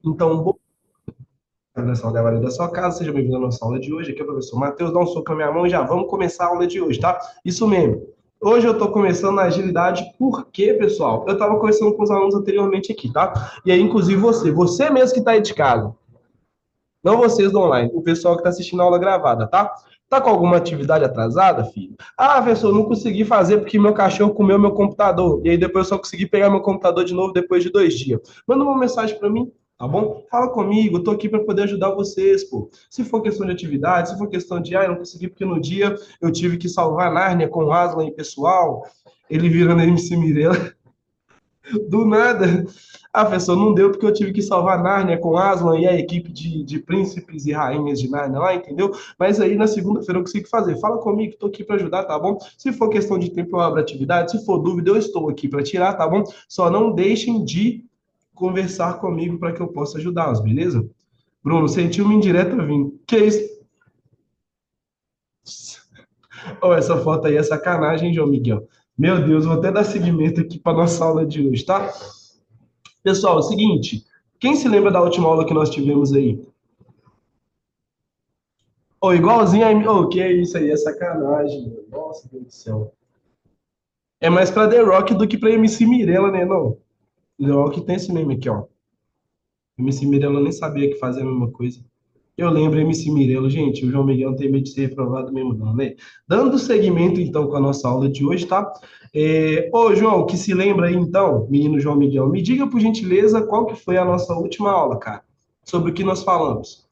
Então, boa tarde, galera da sua casa, seja bem-vindo à nossa aula de hoje. Aqui é o professor Matheus, dá um soco na minha mão e já vamos começar a aula de hoje, tá? Isso mesmo. Hoje eu estou começando na agilidade, porque, pessoal, eu estava conversando com os alunos anteriormente aqui, tá? E aí, inclusive você mesmo que está aí de casa, não vocês do online, o pessoal que está assistindo a aula gravada, tá? Tá com alguma atividade atrasada, filho? Ah, professor, não consegui fazer porque meu cachorro comeu meu computador. E aí depois eu só consegui pegar meu computador de novo depois de 2 dias. Manda uma mensagem para mim, tá bom? Fala comigo, eu tô aqui para poder ajudar vocês, pô. Se for questão de atividade, se for questão de, eu não consegui porque no dia eu tive que salvar Nárnia com o Aslan e pessoal, ele virando MC Mirella. Do nada. Ah, professor, não deu porque eu tive que salvar Nárnia com Aslan e a equipe de príncipes e rainhas de Nárnia lá, entendeu? Mas aí na segunda-feira eu consigo fazer. Fala comigo, estou aqui para ajudar, tá bom? Se for questão de tempo, eu abro atividade. Se for dúvida, eu estou aqui para tirar, tá bom? Só não deixem de conversar comigo para que eu possa ajudá-los, beleza? Bruno, sentiu uma indireta vindo. Que isso? Oh, essa foto aí é sacanagem, João Miguel. Meu Deus, vou até dar seguimento aqui para nossa aula de hoje, tá? Pessoal, é o seguinte, quem se lembra da última aula que nós tivemos aí? Ô, igualzinho a... Ô, que é isso aí, é sacanagem, meu. Nossa, Deus do céu. É mais pra The Rock do que pra MC Mirella, né, não? The Rock tem esse meme aqui, ó. MC Mirella nem sabia que fazia a mesma coisa. Eu lembro MC Mirella, gente, o João Miguel não tem medo de ser reprovado mesmo, não, né? Dando seguimento, então, com a nossa aula de hoje, tá? Ô, João, que se lembra aí, então, menino João Miguel, me diga, por gentileza, qual que foi a nossa última aula, cara? Sobre o que nós falamos.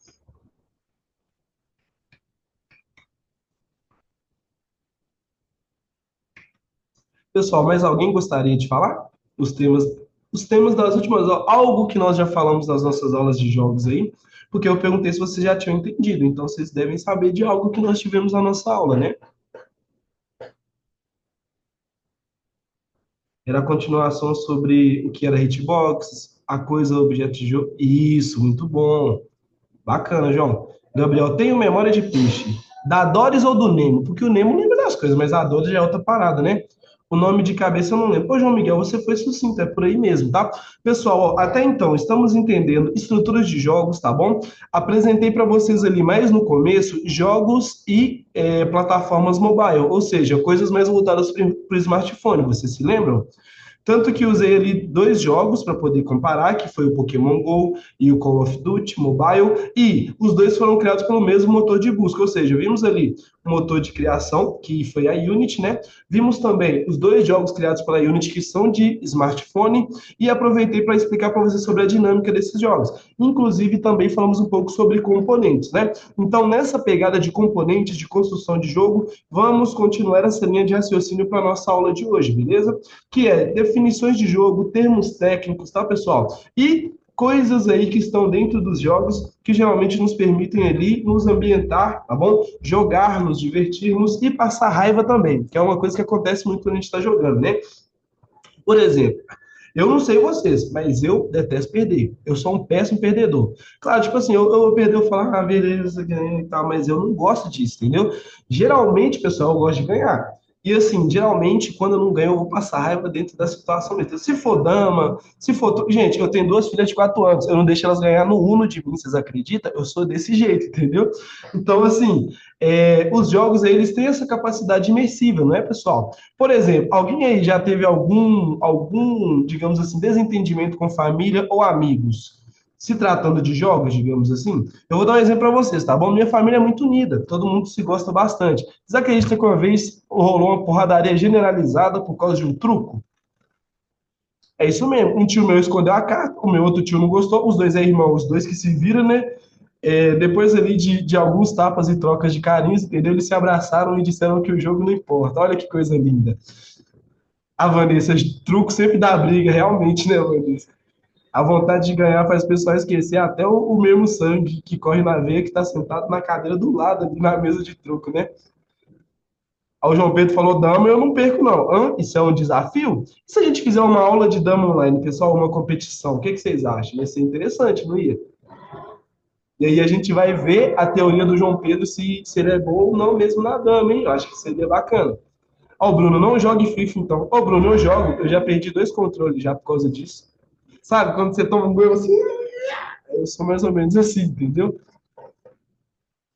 Pessoal, mais alguém gostaria de falar? Os temas, os temas das últimas aulas, algo que nós já falamos nas nossas aulas de jogos aí, porque eu perguntei se vocês já tinham entendido, então vocês devem saber de algo que nós tivemos na nossa aula, né? Era a continuação sobre o que era hitbox, a coisa, objeto de jogo. Isso, muito bom. Bacana, João. Gabriel, tenho memória de peixe. Da Doris ou do Nemo? Porque o Nemo lembra das coisas, mas a Doris já é outra parada, né? O nome de cabeça eu não lembro. Pô, João Miguel, você foi sucinto, é por aí mesmo, tá? Pessoal, ó, até então, estamos entendendo estruturas de jogos, tá bom? Apresentei para vocês ali mais no começo jogos e plataformas mobile, ou seja, coisas mais voltadas para o smartphone, vocês se lembram? Tanto que usei ali dois jogos para poder comparar, que foi o Pokémon Go e o Call of Duty Mobile, e os dois foram criados pelo mesmo motor de busca, ou seja, vimos ali o motor de criação, que foi a Unity, né? Vimos também os dois jogos criados pela Unity, que são de smartphone, e aproveitei para explicar para vocês sobre a dinâmica desses jogos. Inclusive, também falamos um pouco sobre componentes, né? Então, nessa pegada de componentes, de construção de jogo, vamos continuar essa linha de raciocínio para a nossa aula de hoje, beleza? Que é definições de jogo, termos técnicos, tá, pessoal? E coisas aí que estão dentro dos jogos que geralmente nos permitem ali nos ambientar, tá bom? Jogar, nos divertirmos e passar raiva também, que é uma coisa que acontece muito quando a gente está jogando, né? Por exemplo, eu não sei vocês, mas eu detesto perder. Eu sou um péssimo perdedor. Claro, tipo assim, eu perder, eu falo, beleza, ganhei e tal, mas eu não gosto disso, entendeu? Geralmente, pessoal, eu gosto de ganhar. E assim, geralmente, quando eu não ganho, eu vou passar raiva dentro da situação mesmo. Se for dama, se for. Gente, eu tenho duas filhas de 4 anos, eu não deixo elas ganhar no Uno de mim, vocês acreditam? Eu sou desse jeito, entendeu? Então, assim, os jogos aí, eles têm essa capacidade imersiva, não é, pessoal? Por exemplo, alguém aí já teve digamos assim, desentendimento com família ou amigos? Se tratando de jogos, digamos assim, eu vou dar um exemplo para vocês, tá bom? Minha família é muito unida, todo mundo se gosta bastante. Vocês acreditam que uma vez rolou uma porradaria generalizada por causa de um truco? É isso mesmo. Um tio meu escondeu a carta, o meu outro tio não gostou, os dois é irmão, os dois que se viram, né? Depois ali de alguns tapas e trocas de carinhos, entendeu? Eles se abraçaram e disseram que o jogo não importa. Olha que coisa linda. A Vanessa, truco sempre dá briga, realmente, né, Vanessa? A vontade de ganhar faz o pessoal esquecer até o mesmo sangue que corre na veia que está sentado na cadeira do lado, ali na mesa de truco, né? Aí o João Pedro falou, dama, eu não perco, não. Hã? Isso é um desafio? E se a gente fizer uma aula de dama online, pessoal, uma competição, o que que vocês acham? Ia ser interessante, não ia? E aí a gente vai ver a teoria do João Pedro se ele é bom ou não mesmo na dama, hein? Eu acho que seria bacana. Ó, Bruno, não jogue FIFA, então. Ó, Bruno, eu jogo. Eu já perdi dois controles já por causa disso. Sabe, quando você toma um gol assim, Eu sou mais ou menos assim, entendeu?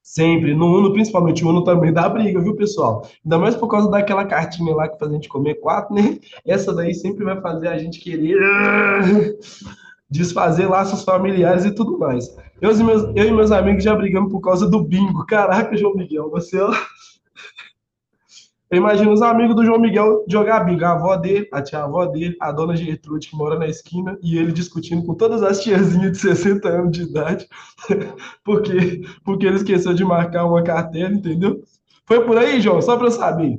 Sempre. No Uno, principalmente o Uno também dá briga, viu, pessoal? Ainda mais por causa daquela cartinha lá que faz a gente comer quatro, né? Essa daí sempre vai fazer a gente querer desfazer laços familiares e tudo mais. Eu e meus amigos já brigamos por causa do bingo. Caraca, João Miguel, você, ó. Eu imagino os amigos do João Miguel jogar bingo. A avó dele, a tia-avó dele, a dona Gertrude, que mora na esquina, e ele discutindo com todas as tiazinhas de 60 anos de idade, porque ele esqueceu de marcar uma cartela, entendeu? Foi por aí, João, só para eu saber.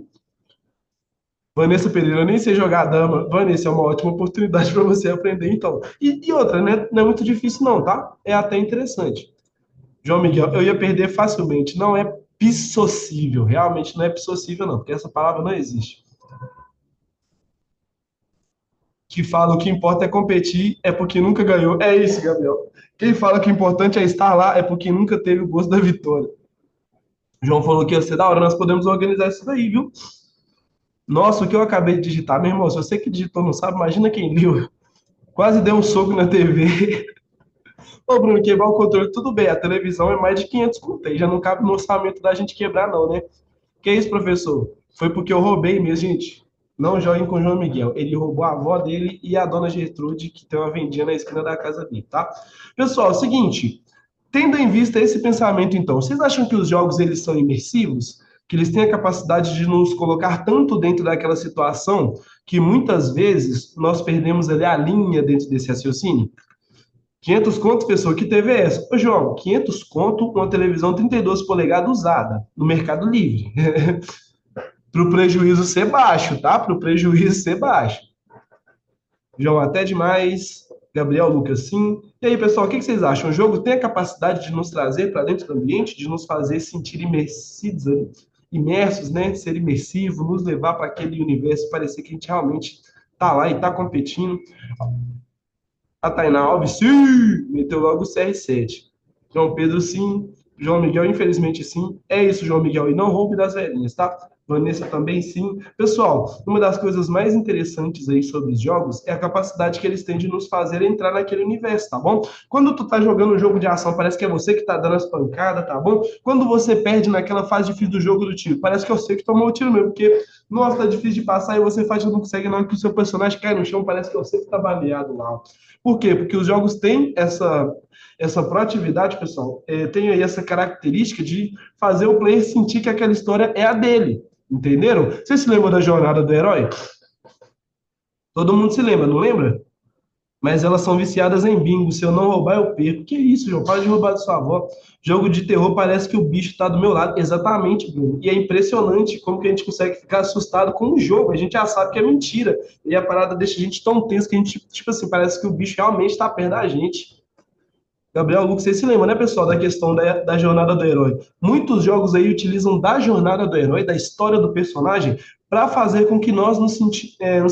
Vanessa Pereira, eu nem sei jogar dama. Vanessa, é uma ótima oportunidade para você aprender, então. E outra, né? Não é muito difícil, não, tá? É até interessante. João Miguel, eu ia perder facilmente. Não é possível, realmente não é possível, não, porque essa palavra não existe. Que fala o que importa é competir, é porque nunca ganhou. É isso, Gabriel. Quem fala que o importante é estar lá é porque nunca teve o gosto da vitória. O João falou que ia ser da hora, nós podemos organizar isso daí, viu? Nossa, o que eu acabei de digitar, meu irmão, se você que digitou não sabe, imagina quem viu. Quase deu um soco na TV. Ô, Bruno, quebrar o controle, tudo bem, a televisão é mais de 500 conto, já não cabe no orçamento da gente quebrar, não, né? Que isso, professor? Foi porque eu roubei mesmo, gente. Não joguem com o João Miguel. Ele roubou a avó dele e a dona Gertrude, que tem uma vendinha na esquina da casa dele, tá? Pessoal, é o seguinte, tendo em vista esse pensamento, então, vocês acham que os jogos eles são imersivos? Que eles têm a capacidade de nos colocar tanto dentro daquela situação que muitas vezes nós perdemos ali a linha dentro desse raciocínio? 500 conto, pessoa, que TV é essa? Ô, João, 500 conto, uma televisão 32 polegadas usada, no Mercado Livre. Para o prejuízo ser baixo, tá? Para o prejuízo ser baixo. João, até demais. Gabriel, Lucas, sim. E aí, pessoal, o que vocês acham? O jogo tem a capacidade de nos trazer para dentro do ambiente, de nos fazer sentir imersos, né? Ser imersivo, nos levar para aquele universo, parecer que a gente realmente tá lá e tá competindo. A Tainá Alves, sim! Meteu logo o CR7. João Pedro, sim. João Miguel, infelizmente, sim. É isso, João Miguel. E não roube das velhinhas, tá? Vanessa também, sim. Pessoal, uma das coisas mais interessantes aí sobre os jogos é a capacidade que eles têm de nos fazer entrar naquele universo, tá bom? Quando tu tá jogando um jogo de ação, parece que é você que tá dando as pancadas, tá bom? Quando você perde naquela fase difícil do jogo do tiro, parece que eu sei que tomou o tiro mesmo, porque, nossa, tá difícil de passar e você faz e não consegue, na hora que o seu personagem cai no chão, parece que eu sei que tá baleado lá. Por quê? Porque os jogos têm essa proatividade, pessoal, tem aí essa característica de fazer o player sentir que aquela história é a dele. Entenderam? Você se lembra da jornada do herói? Todo mundo se lembra, não lembra? Mas elas são viciadas em bingo. Se eu não roubar, eu perco. Que isso, João? Para de roubar de sua avó. Jogo de terror parece que o bicho está do meu lado. Exatamente, Bruno. E é impressionante como que a gente consegue ficar assustado com o jogo. A gente já sabe que é mentira. E a parada deixa a gente tão tenso que a gente, tipo assim, parece que o bicho realmente está perto da gente. Gabriel Lucas, você se lembra, né, pessoal, da questão da jornada do herói? Muitos jogos aí utilizam da jornada do herói, da história do personagem, para fazer com que nós nos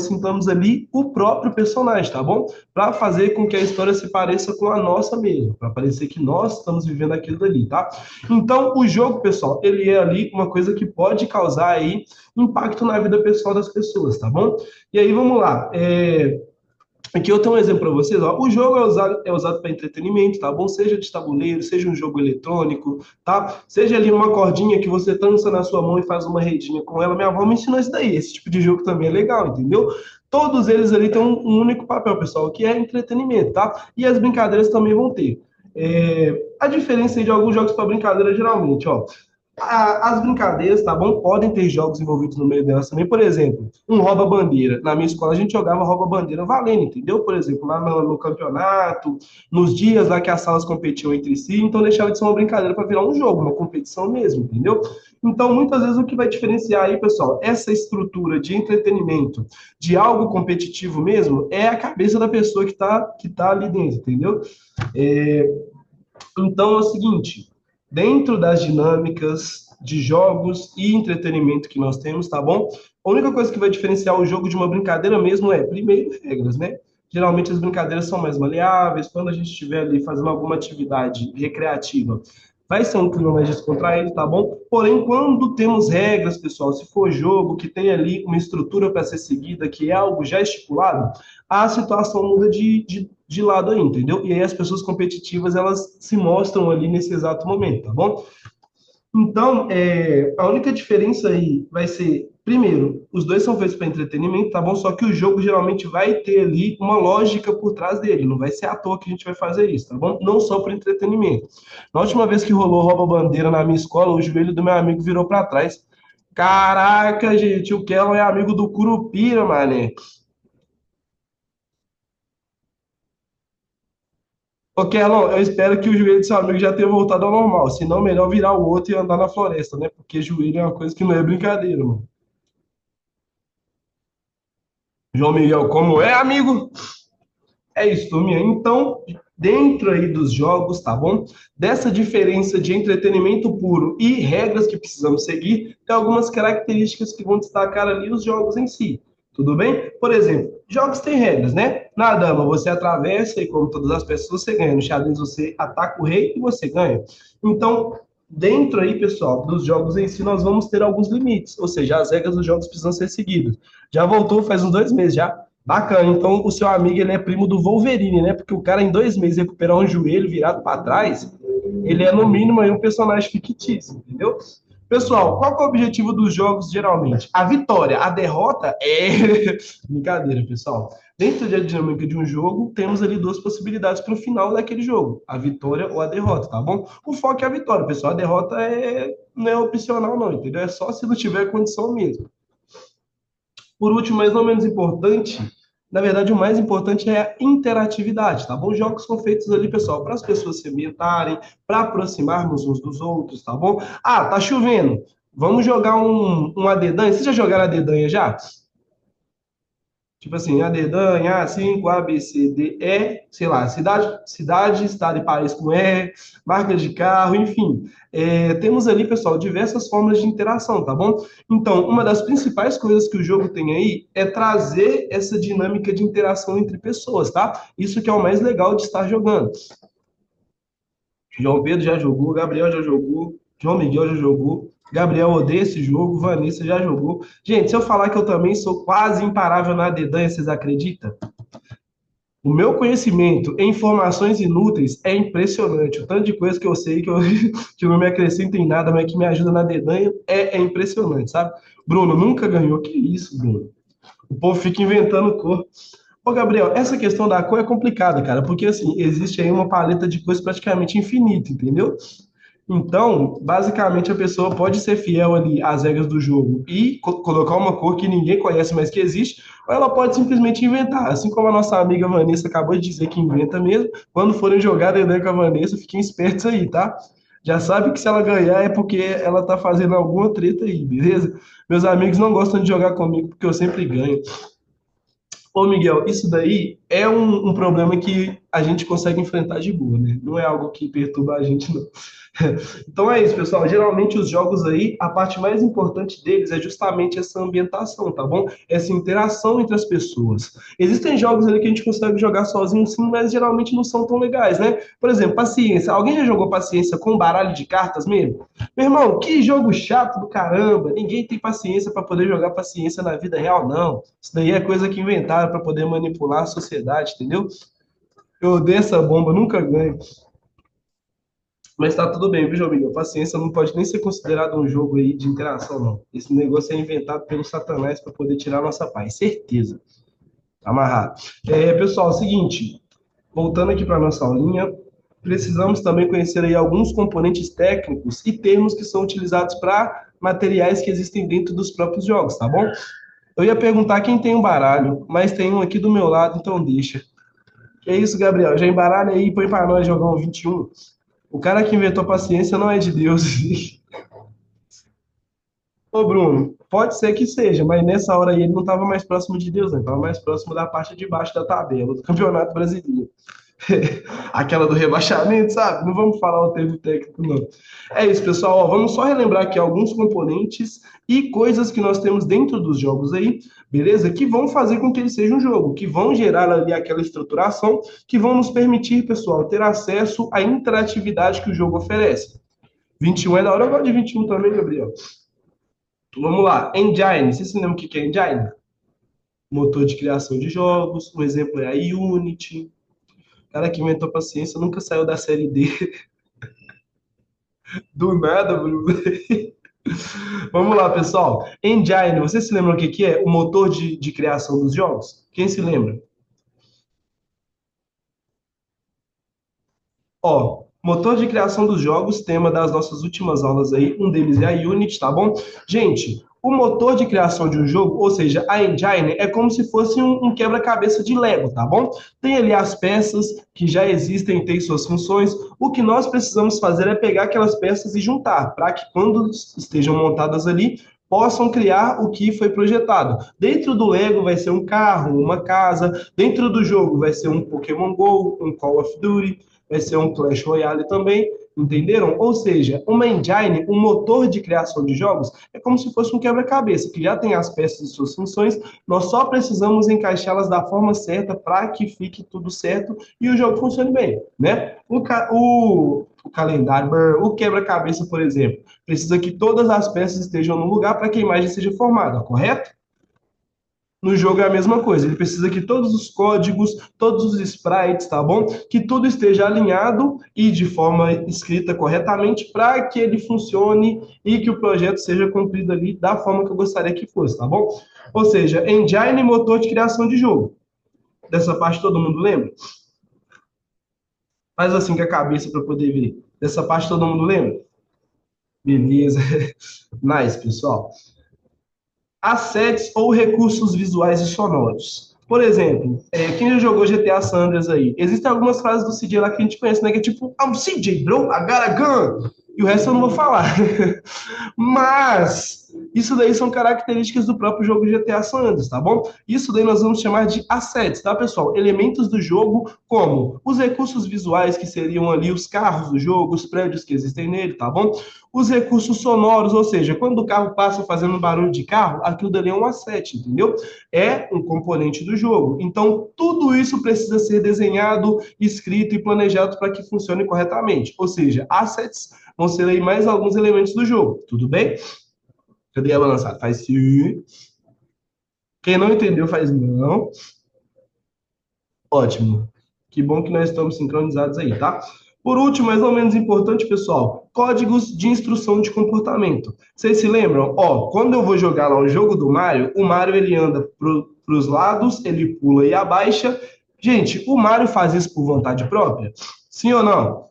sintamos ali o próprio personagem, tá bom? Para fazer com que a história se pareça com a nossa mesmo, para parecer que nós estamos vivendo aquilo dali, tá? Então, o jogo, pessoal, ele é ali uma coisa que pode causar aí impacto na vida pessoal das pessoas, tá bom? E aí, vamos lá. Aqui eu tenho um exemplo para vocês. Ó. O jogo é usado para entretenimento, tá bom? Seja de tabuleiro, seja um jogo eletrônico, tá? Seja ali uma cordinha que você trança na sua mão e faz uma redinha com ela. Minha avó me ensinou isso daí. Esse tipo de jogo também é legal, entendeu? Todos eles ali têm um único papel, pessoal, que é entretenimento, tá? E as brincadeiras também vão ter. A diferença de alguns jogos para brincadeira, geralmente, ó. As brincadeiras, tá bom? Podem ter jogos envolvidos no meio delas também. Por exemplo, um rouba-bandeira. Na minha escola a gente jogava rouba-bandeira valendo, entendeu? Por exemplo, lá no campeonato, nos dias lá que as salas competiam entre si, então deixava de ser uma brincadeira para virar um jogo, uma competição mesmo, entendeu? Então, muitas vezes o que vai diferenciar aí, pessoal, essa estrutura de entretenimento, de algo competitivo mesmo, é a cabeça da pessoa que tá ali dentro, entendeu? É, então é o seguinte, dentro das dinâmicas de jogos e entretenimento que nós temos, tá bom? A única coisa que vai diferenciar o jogo de uma brincadeira mesmo é, primeiro, regras, né? Geralmente as brincadeiras são mais maleáveis, quando a gente estiver ali fazendo alguma atividade recreativa, vai ser um clima mais descontraído, tá bom? Porém, quando temos regras, pessoal, se for jogo que tem ali uma estrutura para ser seguida, que é algo já estipulado, a situação muda de lado aí, entendeu? E aí as pessoas competitivas, elas se mostram ali nesse exato momento, tá bom? Então, a única diferença aí vai ser, primeiro, os dois são feitos para entretenimento, tá bom? Só que o jogo geralmente vai ter ali uma lógica por trás dele, não vai ser à toa que a gente vai fazer isso, tá bom? Não só por entretenimento. Na última vez que rolou rouba-bandeira na minha escola, o joelho do meu amigo virou para trás. Caraca, gente, o Kellon é amigo do Curupira, mané. Ô, Kellon, eu espero que o joelho do seu amigo já tenha voltado ao normal, senão melhor virar o outro e andar na floresta, né? Porque joelho é uma coisa que não é brincadeira, mano. João Miguel, como é, amigo? É isso, turminha. Então, dentro aí dos jogos, tá bom? Dessa diferença de entretenimento puro e regras que precisamos seguir, tem algumas características que vão destacar ali os jogos em si. Tudo bem? Por exemplo, jogos têm regras, né? Na dama, você atravessa e, como todas as peças, você ganha. No xadrez, você ataca o rei e você ganha. Então, dentro aí, pessoal, dos jogos em si, nós vamos ter alguns limites. Ou seja, as regras dos jogos precisam ser seguidas. Já voltou faz uns 2 meses já. Bacana. Então, o seu amigo, ele é primo do Wolverine, né? Porque o cara, em 2 meses, recuperar um joelho virado para trás, ele é, no mínimo, aí um personagem fictício, entendeu? Pessoal, qual que é o objetivo dos jogos, geralmente? A vitória. A derrota é... Brincadeira, pessoal. Dentro da dinâmica de um jogo, temos ali duas possibilidades para o final daquele jogo. A vitória ou a derrota, tá bom? O foco é a vitória, pessoal. A derrota não é opcional, não, entendeu? É só se não tiver condição mesmo. Por último, mas não menos importante, na verdade, o mais importante é a interatividade, tá bom? Jogos são feitos ali, pessoal, para as pessoas se ambientarem, para aproximarmos uns dos outros, tá bom? Ah, tá chovendo. Vamos jogar um adedanha. Vocês já jogaram adedanha já? Tipo assim, a dedanha, A5, A, B, C, D, E, sei lá, cidade, estado e país com E, marcas de carro, enfim. Temos ali, pessoal, diversas formas de interação, tá bom? Então, uma das principais coisas que o jogo tem aí é trazer essa dinâmica de interação entre pessoas, tá? Isso que é o mais legal de estar jogando. João Pedro já jogou, Gabriel já jogou, João Miguel já jogou, Gabriel odeia esse jogo, Vanessa já jogou. Gente, se eu falar que eu também sou quase imparável na dedanha, vocês acreditam? O meu conhecimento em informações inúteis é impressionante. O tanto de coisa que eu sei que não me acrescenta em nada, mas que me ajuda na dedanha é impressionante, sabe? Bruno nunca ganhou. Que isso, Bruno? O povo fica inventando cor. Ô, Gabriel, essa questão da cor é complicada, cara, porque assim, existe aí uma paleta de cores praticamente infinita, entendeu? Então, basicamente, a pessoa pode ser fiel ali às regras do jogo e colocar uma cor que ninguém conhece, mas que existe, ou ela pode simplesmente inventar. Assim como a nossa amiga Vanessa acabou de dizer que inventa mesmo, quando forem jogar Dedé com a Vanessa, fiquem espertos aí, tá? Já sabe que se ela ganhar é porque ela tá fazendo alguma treta aí, beleza? Meus amigos não gostam de jogar comigo porque eu sempre ganho. Ô, Miguel, isso daí é um problema que a gente consegue enfrentar de boa, né? Não é algo que perturba a gente, não. Então é isso, pessoal. Geralmente os jogos aí, a parte mais importante deles é justamente essa ambientação, tá bom? Essa interação entre as pessoas. Existem jogos ali que a gente consegue jogar sozinho, sim, mas geralmente não são tão legais, né? Por exemplo, paciência. Alguém já jogou paciência com baralho de cartas mesmo? Meu irmão, que jogo chato do caramba. Ninguém tem paciência para poder jogar paciência na vida real, não. Isso daí é coisa que inventaram para poder manipular a sociedade, entendeu? Eu odeio essa bomba, nunca ganho. Mas tá tudo bem, viu, João Miguel? Paciência não pode nem ser considerado um jogo aí de interação, não. Esse negócio é inventado pelo Satanás para poder tirar nossa paz, certeza. Tá amarrado. Pessoal, é o seguinte, voltando aqui para nossa aulinha, precisamos também conhecer aí alguns componentes técnicos e termos que são utilizados para materiais que existem dentro dos próprios jogos, tá bom? Eu ia perguntar quem tem um baralho, mas tem um aqui do meu lado, então deixa. Que é isso, Gabriel? Já embaralha aí e põe para nós jogar um 21. O cara que inventou paciência não é de Deus. Ô, Bruno, pode ser que seja, mas nessa hora aí ele não estava mais próximo de Deus, né? Estava mais próximo da parte de baixo da tabela do Campeonato Brasileiro. Aquela do rebaixamento, sabe? Não vamos falar o termo técnico, não. É isso, pessoal. Ó, vamos só relembrar aqui alguns componentes e coisas que nós temos dentro dos jogos aí, beleza? Que vão fazer com que ele seja um jogo, que vão gerar ali aquela estruturação, que vão nos permitir, pessoal, ter acesso à interatividade que o jogo oferece. 21 é da hora, eu gosto de 21 também, Gabriel. Vamos lá. Engine. Você se lembra o que que é Engine? Motor de criação de jogos. Um exemplo é a Unity. O cara que inventou paciência nunca saiu da série D. Do nada, Bruno. Vamos lá, pessoal. Engine, você se lembra o que que é? O motor de criação dos jogos? Quem se lembra? Ó, motor de criação dos jogos, tema das nossas últimas aulas aí, um deles é a Unity, tá bom? Gente, o motor de criação de um jogo, ou seja, a engine, é como se fosse um quebra-cabeça de Lego, tá bom? Tem ali as peças que já existem, tem suas funções. O que nós precisamos fazer é pegar aquelas peças e juntar, para que quando estejam montadas ali, possam criar o que foi projetado. Dentro do Lego vai ser um carro, uma casa, dentro do jogo vai ser um Pokémon Go, um Call of Duty, vai ser um Clash Royale também, entenderam? Ou seja, uma engine, um motor de criação de jogos, é como se fosse um quebra-cabeça, que já tem as peças e suas funções, nós só precisamos encaixá-las da forma certa para que fique tudo certo e o jogo funcione bem, né? O calendário, o quebra-cabeça, por exemplo, precisa que todas as peças estejam no lugar para que a imagem seja formada, correto? No jogo é a mesma coisa, ele precisa que todos os códigos, todos os sprites, tá bom? Que tudo esteja alinhado e de forma escrita corretamente para que ele funcione e que o projeto seja cumprido ali da forma que eu gostaria que fosse, tá bom? Ou seja, engine motor de criação de jogo. Dessa parte todo mundo lembra? Faz assim com a cabeça para poder ver. Dessa parte todo mundo lembra? Beleza. Nice, pessoal. Assets ou recursos visuais e sonoros. Por exemplo, quem já jogou GTA San Andreas aí? Existem algumas frases do CJ lá que a gente conhece, né? Que é tipo, I'm CJ, bro, I got a gun. E o resto eu não vou falar. Mas isso daí são características do próprio jogo GTA San Andreas, tá bom? Isso daí nós vamos chamar de assets, tá, pessoal? Elementos do jogo, como os recursos visuais, que seriam ali os carros do jogo, os prédios que existem nele, tá bom? Os recursos sonoros, ou seja, quando o carro passa fazendo barulho de carro, aquilo dali é um asset, entendeu? É um componente do jogo. Então, tudo isso precisa ser desenhado, escrito e planejado para que funcione corretamente. Ou seja, assets vão ser aí mais alguns elementos do jogo. Tudo bem? Cadê a balançada? Faz sim. Quem não entendeu, faz não. Ótimo. Que bom que nós estamos sincronizados aí, tá? Por último, mais ou menos importante, pessoal, códigos de instrução de comportamento. Vocês se lembram? Ó, quando eu vou jogar lá o jogo do Mario, o Mario ele anda para os lados, ele pula e abaixa. Gente, o Mario faz isso por vontade própria? Sim ou não?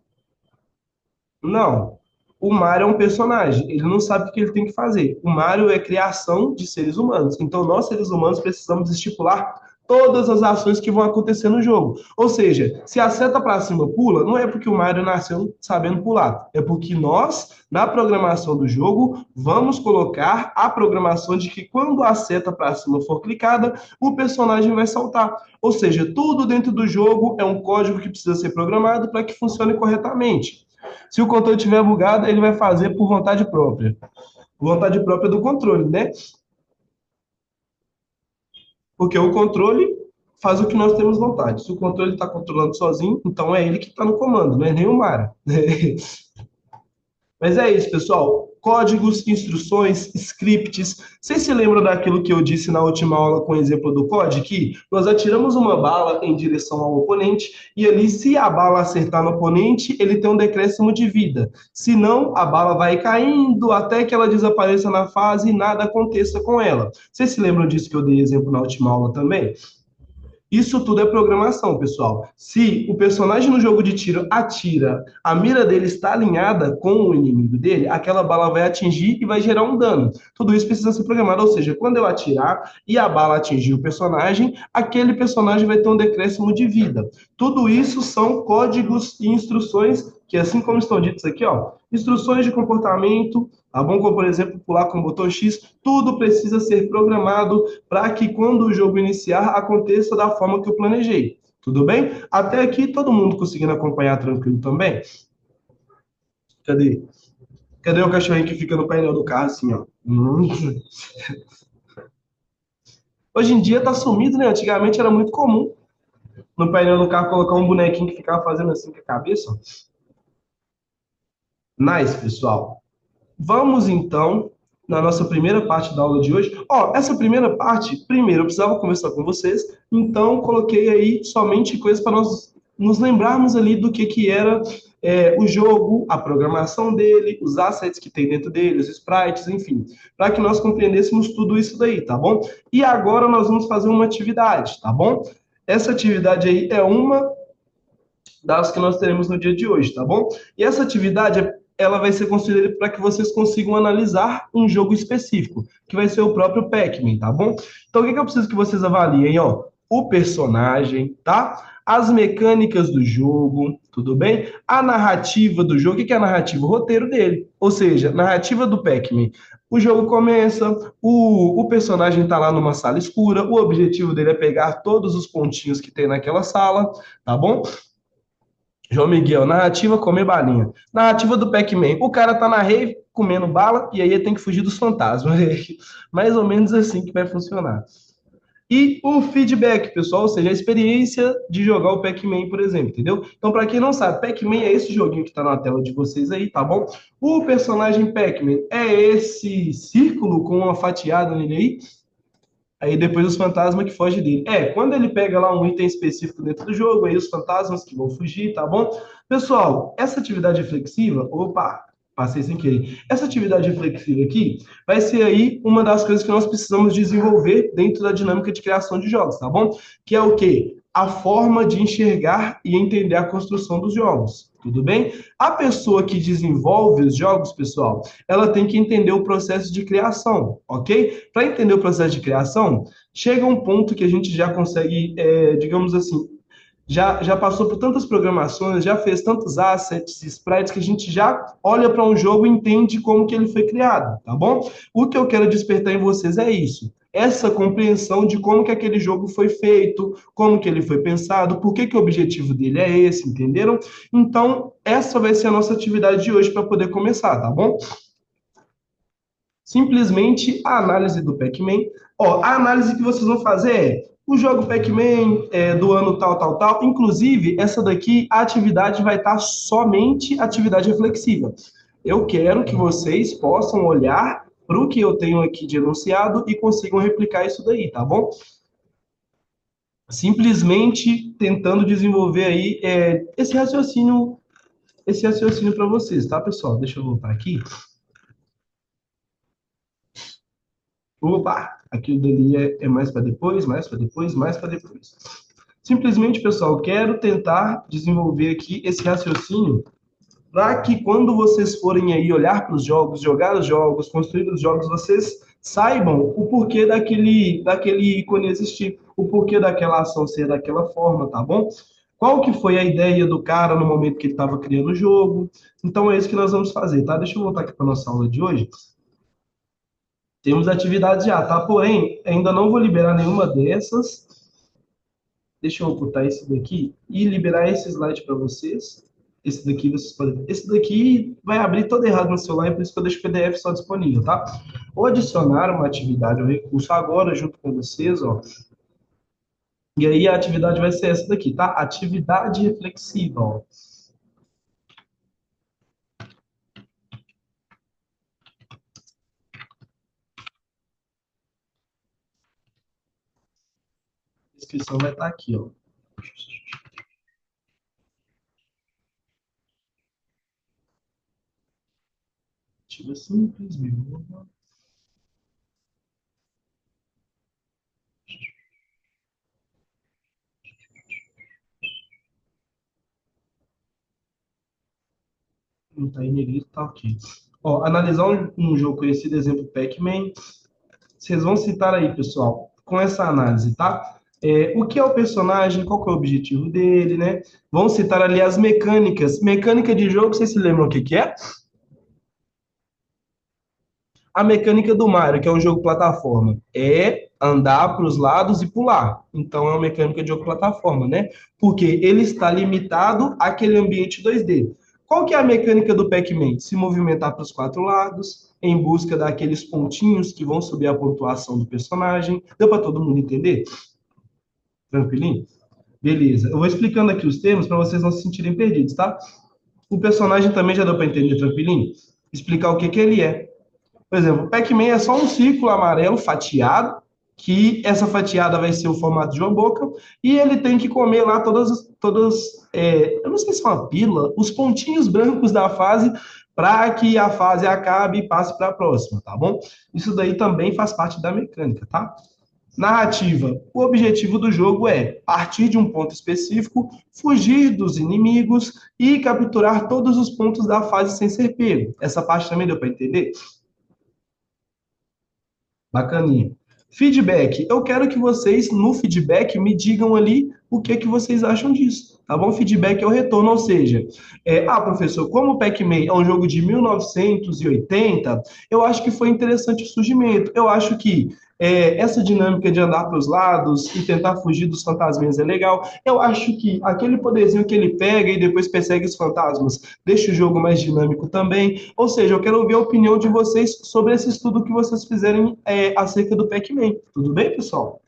Não. O Mario é um personagem, ele não sabe o que ele tem que fazer. O Mario é criação de seres humanos. Então, nós, seres humanos, precisamos estipular todas as ações que vão acontecer no jogo. Ou seja, se a seta para cima pula, não é porque o Mario nasceu sabendo pular, é porque nós, na programação do jogo, vamos colocar a programação de que quando a seta para cima for clicada, o personagem vai saltar. Ou seja, tudo dentro do jogo é um código que precisa ser programado para que funcione corretamente. Se o controle estiver bugado, ele vai fazer por vontade própria. Vontade própria do controle, né? Porque o controle faz o que nós temos vontade. Se o controle está controlando sozinho, então é ele que está no comando, não é nem o Mario. Mas é isso, pessoal. Códigos, instruções, scripts. Vocês se lembram daquilo que eu disse na última aula com o exemplo do COD? Que nós atiramos uma bala em direção ao oponente e ali, se a bala acertar no oponente, ele tem um decréscimo de vida. Se não, a bala vai caindo até que ela desapareça na fase e nada aconteça com ela. Vocês se lembram disso que eu dei exemplo na última aula também? Isso tudo é programação, pessoal. Se o personagem no jogo de tiro atira, a mira dele está alinhada com o inimigo dele, aquela bala vai atingir e vai gerar um dano. Tudo isso precisa ser programado, ou seja, quando eu atirar e a bala atingir o personagem, aquele personagem vai ter um decréscimo de vida. Tudo isso são códigos e instruções que, assim como estão ditos aqui, ó, instruções de comportamento, tá bom? Como, por exemplo, pular com o botão X, tudo precisa ser programado para que quando o jogo iniciar aconteça da forma que eu planejei. Tudo bem? Até aqui todo mundo conseguindo acompanhar tranquilo também? Cadê? Cadê o cachorrinho que fica no painel do carro assim, ó? Hoje em dia tá sumido, né? Antigamente era muito comum no painel do carro colocar um bonequinho que ficava fazendo assim com a cabeça, ó. Nice, pessoal. Vamos então na nossa primeira parte da aula de hoje. Ó, essa primeira parte, primeiro eu precisava conversar com vocês, então coloquei aí somente coisas para nós nos lembrarmos ali do que era o jogo, a programação dele, os assets que tem dentro dele, os sprites, enfim, para que nós compreendêssemos tudo isso daí, tá bom? E agora nós vamos fazer uma atividade, tá bom? Essa atividade aí é uma das que nós teremos no dia de hoje, tá bom? E essa atividade, ela vai ser construída para que vocês consigam analisar um jogo específico, que vai ser o próprio Pac-Man, tá bom? Então, o que eu preciso que vocês avaliem, ó? O personagem, tá? As mecânicas do jogo, tudo bem? A narrativa do jogo, o que é a narrativa? O roteiro dele, ou seja, narrativa do Pac-Man. O jogo começa, o personagem está lá numa sala escura, o objetivo dele é pegar todos os pontinhos que tem naquela sala, tá bom? João Miguel, narrativa comer balinha. Narrativa do Pac-Man. O cara tá na rave comendo bala e aí ele tem que fugir dos fantasmas. Mais ou menos assim que vai funcionar. E o feedback, pessoal, ou seja, a experiência de jogar o Pac-Man, por exemplo, entendeu? Então, para quem não sabe, Pac-Man é esse joguinho que está na tela de vocês aí, tá bom? O personagem Pac-Man é esse círculo com uma fatiada nele aí. Aí depois os fantasmas que fogem dele. Quando ele pega lá um item específico dentro do jogo, aí os fantasmas que vão fugir, tá bom? Pessoal, essa atividade reflexiva, opa, passei sem querer. Essa atividade reflexiva aqui vai ser aí uma das coisas que nós precisamos desenvolver dentro da dinâmica de criação de jogos, tá bom? Que é o quê? A forma de enxergar e entender a construção dos jogos. Tudo bem? A pessoa que desenvolve os jogos, pessoal, ela tem que entender o processo de criação, ok? Para entender o processo de criação, chega um ponto que a gente já consegue, digamos assim, já passou por tantas programações, já fez tantos assets, sprites, que a gente já olha para um jogo e entende como que ele foi criado, tá bom? O que eu quero despertar em vocês é isso. Essa compreensão de como que aquele jogo foi feito, como que ele foi pensado, por que que o objetivo dele é esse, entenderam? Então, essa vai ser a nossa atividade de hoje para poder começar, tá bom? Simplesmente a análise do Pac-Man. Ó, a análise que vocês vão fazer é o jogo Pac-Man do ano tal, tal, tal. Inclusive, essa daqui, a atividade vai estar somente atividade reflexiva. Eu quero que vocês possam olhar para o que eu tenho aqui de enunciado e consigam replicar isso daí, tá bom? Simplesmente tentando desenvolver aí esse raciocínio para vocês, tá, pessoal? Deixa eu voltar aqui. Opa, aquilo dali é mais para depois, mais para depois, mais para depois. Simplesmente, pessoal, quero tentar desenvolver aqui esse raciocínio para que quando vocês forem aí olhar para os jogos, jogar os jogos, construir os jogos, vocês saibam o porquê daquele ícone existir, o porquê daquela ação ser daquela forma, tá bom? Qual que foi a ideia do cara no momento que ele estava criando o jogo? Então é isso que nós vamos fazer, tá? Deixa eu voltar aqui para nossa aula de hoje. Temos atividades já, tá? Porém, ainda não vou liberar nenhuma dessas. Deixa eu ocultar esse daqui e liberar esse slide para vocês. Esse daqui vocês podem. Esse daqui vai abrir todo errado no celular, por isso que eu deixo o PDF só disponível, tá? Vou adicionar uma atividade ao recurso agora, junto com vocês, ó. E aí a atividade vai ser essa daqui, tá? Atividade reflexiva, ó. A descrição vai estar aqui, ó. Ativa simples, bioma. Não tá em negrito, tá ok. Ó, analisar um jogo conhecido, exemplo Pac-Man. Vocês vão citar aí, pessoal, com essa análise, tá? O que é o personagem, qual que é o objetivo dele, né? Vão citar ali as mecânicas. Mecânica de jogo, vocês se lembram o que que é? A mecânica do Mario, que é um jogo plataforma, é andar para os lados e pular. Então é uma mecânica de jogo plataforma, né? Porque ele está limitado àquele ambiente 2D. Qual que é a mecânica do Pac-Man? Se movimentar para os quatro lados, em busca daqueles pontinhos que vão subir a pontuação do personagem. Deu para todo mundo entender? Tranquilinho? Beleza. Eu vou explicando aqui os termos para vocês não se sentirem perdidos, tá? O personagem também já deu para entender tranquilinho? Explicar o que que ele é. Por exemplo, o Pac-Man é só um círculo amarelo fatiado, que essa fatiada vai ser o formato de uma boca, e ele tem que comer lá eu não sei se é uma pílula, os pontinhos brancos da fase, para que a fase acabe e passe para a próxima, tá bom? Isso daí também faz parte da mecânica, tá? Narrativa. O objetivo do jogo é partir de um ponto específico, fugir dos inimigos e capturar todos os pontos da fase sem ser pego. Essa parte também deu para entender? Bacaninha. Feedback. Eu quero que vocês, no feedback, me digam ali o que que vocês acham disso. Tá bom? Feedback é o retorno, ou seja, professor, como o Pac-Man é um jogo de 1980, eu acho que foi interessante o surgimento. Eu acho que essa dinâmica de andar para os lados e tentar fugir dos fantasminhas é legal. Eu acho que aquele poderzinho que ele pega e depois persegue os fantasmas deixa o jogo mais dinâmico também. Ou seja, eu quero ouvir a opinião de vocês sobre esse estudo que vocês fizerem acerca do Pac-Man. Tudo bem, pessoal?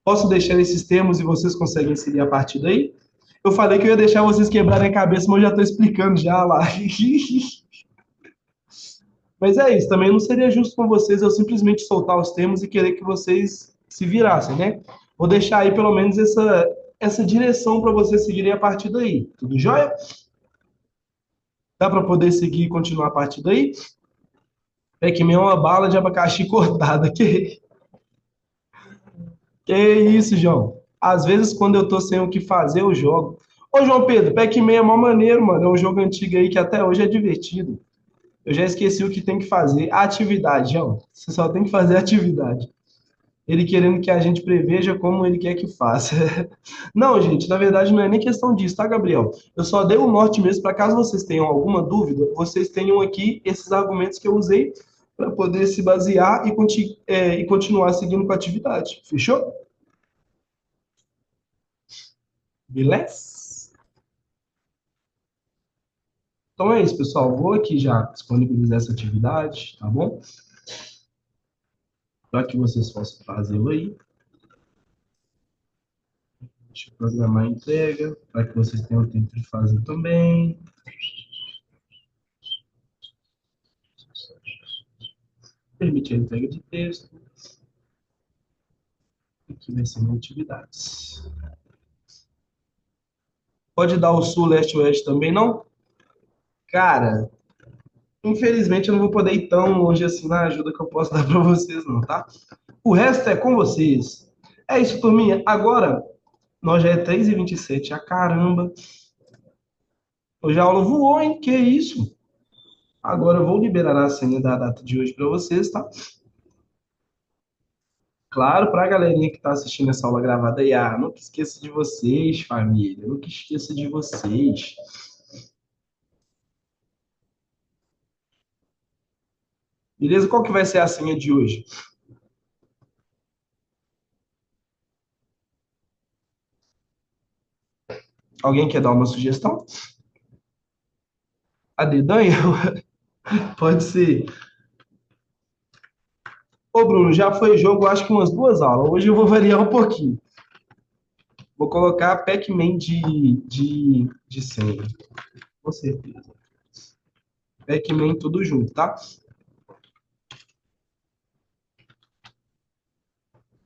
Posso deixar esses termos e vocês conseguem seguir a partir daí? Eu falei que eu ia deixar vocês quebrarem a cabeça, mas eu já estou explicando já lá. Mas é isso, também não seria justo com vocês eu simplesmente soltar os termos e querer que vocês se virassem, né? Vou deixar aí pelo menos essa direção para vocês seguirem a partir daí. Tudo jóia? Dá para poder seguir e continuar a partir daí? Pac-Man é uma bala de abacaxi cortada. Que isso, João? Às vezes, quando eu tô sem o que fazer, eu jogo. Ô, João Pedro, Pac-Man é mó maneiro, mano. É um jogo antigo aí que até hoje é divertido. Eu já esqueci o que tem que fazer. A atividade, João. Você só tem que fazer a atividade. Ele querendo que a gente preveja como ele quer que faça. Não, gente, na verdade não é nem questão disso, tá, Gabriel? Eu só dei o norte mesmo para caso vocês tenham alguma dúvida, vocês tenham aqui esses argumentos que eu usei para poder se basear e continuar seguindo com a atividade. Fechou? Beleza? Então é isso, pessoal. Vou aqui já disponibilizar essa atividade, tá bom? Para que vocês possam fazê-lo aí. Deixa eu programar a entrega, para que vocês tenham tempo de fazer também. Permitir a entrega de texto. Aqui vai ser atividades. Pode dar o sul, leste, oeste também, não? Cara, infelizmente eu não vou poder ir tão longe assim na ajuda que eu posso dar para vocês, não, tá? O resto é com vocês. É isso, turminha. Agora, nós já é 3h27. Ah, caramba. Hoje a aula voou, hein? Que isso? Agora eu vou liberar a senha da data de hoje para vocês, tá? Claro, para a galerinha que está assistindo essa aula gravada aí, nunca esqueça de vocês, família. Nunca esqueça de vocês. Beleza? Qual que vai ser a senha de hoje? Alguém quer dar uma sugestão? A dedanha? Pode ser. Ô, Bruno, já foi jogo, acho que umas 2 aulas. Hoje eu vou variar um pouquinho. Vou colocar Pac-Man de senha. Com certeza. Pac-Man tudo junto, tá?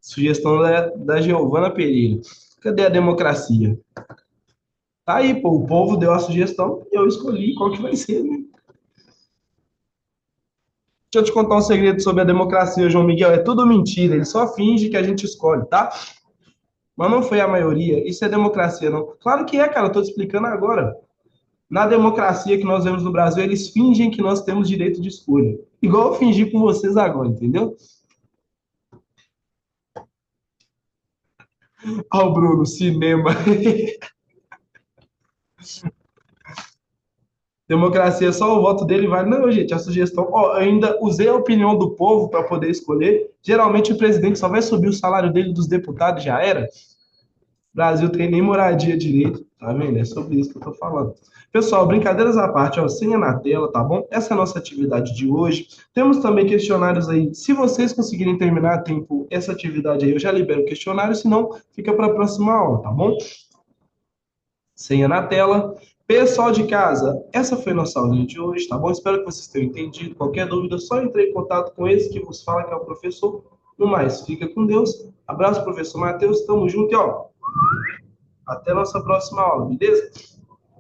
Sugestão da Giovana Pereira. Cadê a democracia? Tá aí, pô. O povo deu a sugestão e eu escolhi qual que vai ser, né? Deixa eu te contar um segredo sobre a democracia, João Miguel. É tudo mentira. Ele só finge que a gente escolhe, tá? Mas não foi a maioria. Isso é democracia, não. Claro que é, cara. Eu tô te explicando agora. Na democracia que nós vemos no Brasil, eles fingem que nós temos direito de escolha. Igual eu fingi com vocês agora, entendeu? Ó, o Bruno, cinema. Democracia, só o voto dele vale. Não, gente, a sugestão. Ó, eu ainda usei a opinião do povo para poder escolher. Geralmente o presidente só vai subir o salário dele dos deputados, já era. O Brasil tem nem moradia direito, tá vendo? É sobre isso que eu tô falando. Pessoal, brincadeiras à parte, ó, senha na tela, tá bom? Essa é a nossa atividade de hoje. Temos também questionários aí. Se vocês conseguirem terminar a tempo essa atividade aí, eu já libero o questionário, senão fica para a próxima aula, tá bom? Senha na tela. Pessoal de casa, essa foi nossa aulinha de hoje, tá bom? Espero que vocês tenham entendido. Qualquer dúvida, só entre em contato com esse que vos fala, que é o professor. No mais, fica com Deus. Abraço, professor Matheus. Tamo junto e, ó, até nossa próxima aula, beleza?